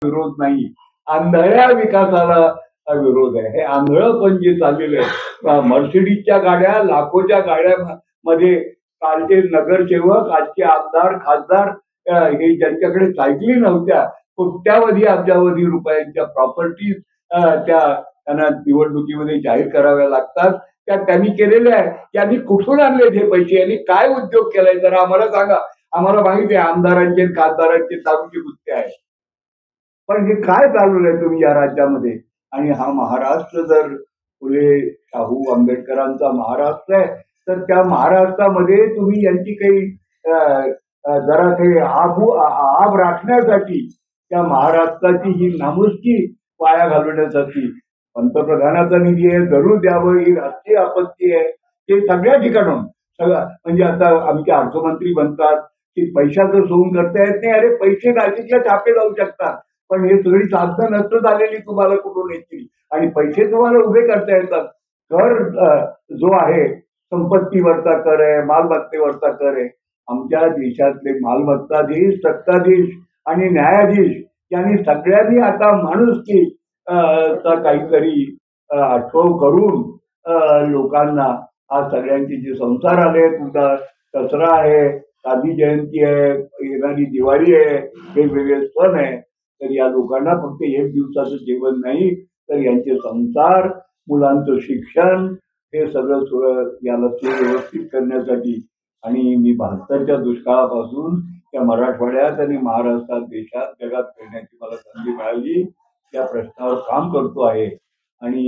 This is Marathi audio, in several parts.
विरोध नाही, आंधळ्या विकासाला विरोध आहे. हे आंधळं जे चाललेलं आहे, मर्सिडीजच्या गाड्या, लाखोच्या गाड्यामध्ये कालचे नगरसेवक, आजचे आमदार, खासदार हे ज्यांच्याकडे सायकली नव्हत्या, कोट्यावधी अब्जावधी रुपयांच्या प्रॉपर्टी त्यांना निवडणुकीमध्ये जाहीर कराव्या लागतात. त्या त्यांनी केलेल्या आहे. त्यांनी कुठून आणले हे पैसे, यांनी काय उद्योग केलाय जरा आम्हाला सांगा. आम्हाला माहिती आहे आमदारांचे खासदारांचे चालूची गुत्ते आहे, पण हे काय चालवलंय तुम्ही या राज्यामध्ये? आणि हा महाराष्ट्र जर फुले शाहू आंबेडकरांचा महाराष्ट्र आहे, तर त्या महाराष्ट्रामध्ये तुम्ही यांची काही जरा काही आब राखण्यासाठी, त्या महाराष्ट्राची ही नामुष्की पाया घालवण्यासाठी पंतप्रधानाचा निधी आहे, जरूर द्यावं, ही राष्ट्रीय आपत्ती आहे. ते सगळ्या ठिकाणून म्हणजे आता आमचे अर्थमंत्री म्हणतात की पैशाचं सोंग करता येत नाही. अरे पैसे नाशिकला छापे जाऊ शकतात, पण हे सगळी साधनं नष्ट झालेली तुम्हाला कुठून येतील आणि पैसे तुम्हाला उभे करता येतात. कर जो आहे संपत्तीवरचा कर आहे, मालमत्तेवरचा कर आहे. आमच्या देशातले मालमत्ताधीश, सत्ताधीश आणि न्यायाधीश यांनी सगळ्यांनी आता माणुसकी काहीतरी आठवण करून लोकांना आज सगळ्यांचे जे संसार आले, तुमचा दसरा आहे, गांधी जयंती आहे, येणारी दिवाळी आहे, वेगवेगळे सण आहे, तर या लोकांना फक्त एक दिवसाचं जेवण नाही, तर यांचे संसार, मुलांचं शिक्षण, हे सगळं याला सुव्यवस्थित करण्यासाठी आणि मी 72च्या दुष्काळापासून त्या मराठवाड्यात आणि महाराष्ट्रात, देशात, जगात फिरण्याची मला संधी मिळाली. त्या प्रश्नावर काम करतो आहे आणि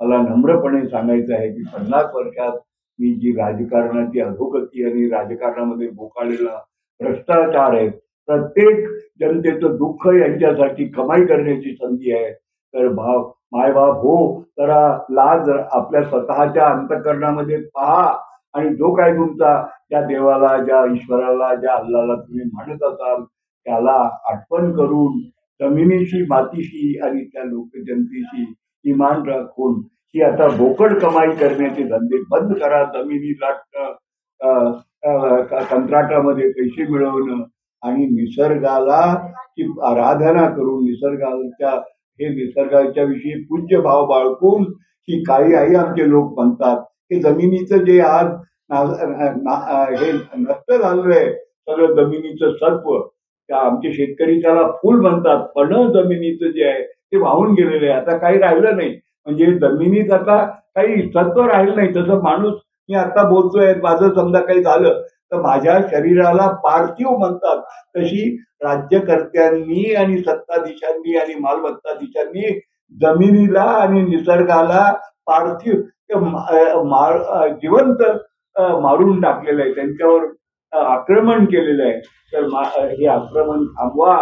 मला नम्रपणे सांगायचं आहे की 50 वर्षात मी जी राजकारणाची अधोगती आणि राजकारणामध्ये बोकाळलेला भ्रष्टाचार आहे, प्रत्येक जनतेचं दुःख यांच्यासाठी कमाई करण्याची संधी आहे. तर मायबाप हो, जरा लाज आपल्या स्वतःच्या अंतःकरणामध्ये पहा आणि जो काय तुमचा ज्या देवाला, ज्या ईश्वराला, ज्या अल्लाला तुम्ही मानत असाल त्याला आठवण करून जमिनीशी, मातीशी आणि त्या लोकजनतेशी इमान राखून ही आता बोकड कमाई करण्याचे धंदे बंद करा. जमिनीला कंत्राटामध्ये पैसे मिळवणं आणि निसर्गाला ची आराधना करून निसर्गाच्या विषयी पूज्य भाव बाळगून ही काही आई आमचे लोक म्हणतात की जमिनीचं जे आज हे नष्ट झालंय सगळं जमिनीचं सत्व, त्या आमचे शेतकरी त्याला फुल म्हणतात, पण जमिनीचं जे आहे ते वाहून गेलेलं आहे. आता काही राहिलं नाही, म्हणजे जमिनीत आता काही सत्व राहिलं नाही. तसं माणूस, मी आता बोलतोय, माझं समजा काही झालं तर माझ्या शरीराला पार्थिव म्हणतात, तशी राज्यकर्त्यांनी आणि सत्ताधीशांनी आणि मालमत्ताधीशांनी जमिनीला आणि निसर्गाला पार्थिव जिवंत मारून टाकलेलं आहे, त्यांच्यावर आक्रमण केलेलं आहे. तर हे आक्रमण थांबवा,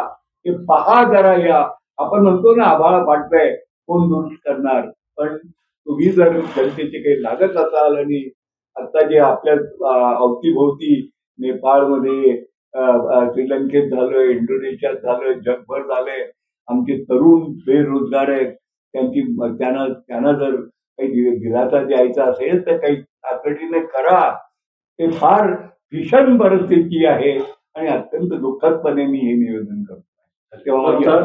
हे पहा जरा. या आपण म्हणतो ना आभाळ फाटलंय, कोण दुरुस्त करणार, पण तुम्ही जर जनतेचे काही लागत असाल आणि आता जे आपल्या अवतीभोवती नेपाळमध्ये, श्रीलंकेत झालं, इंडोनेशियात झालं, जगभर झालंय, आमचे तरुण बेरोजगार आहेत, त्यांना जर काही दिलासा द्यायचा असेल तर काही तातडीने करा. ते फार भीषण परिस्थिती आहे आणि अत्यंत दुःखदपणे मी हे निवेदन करतो. तेव्हा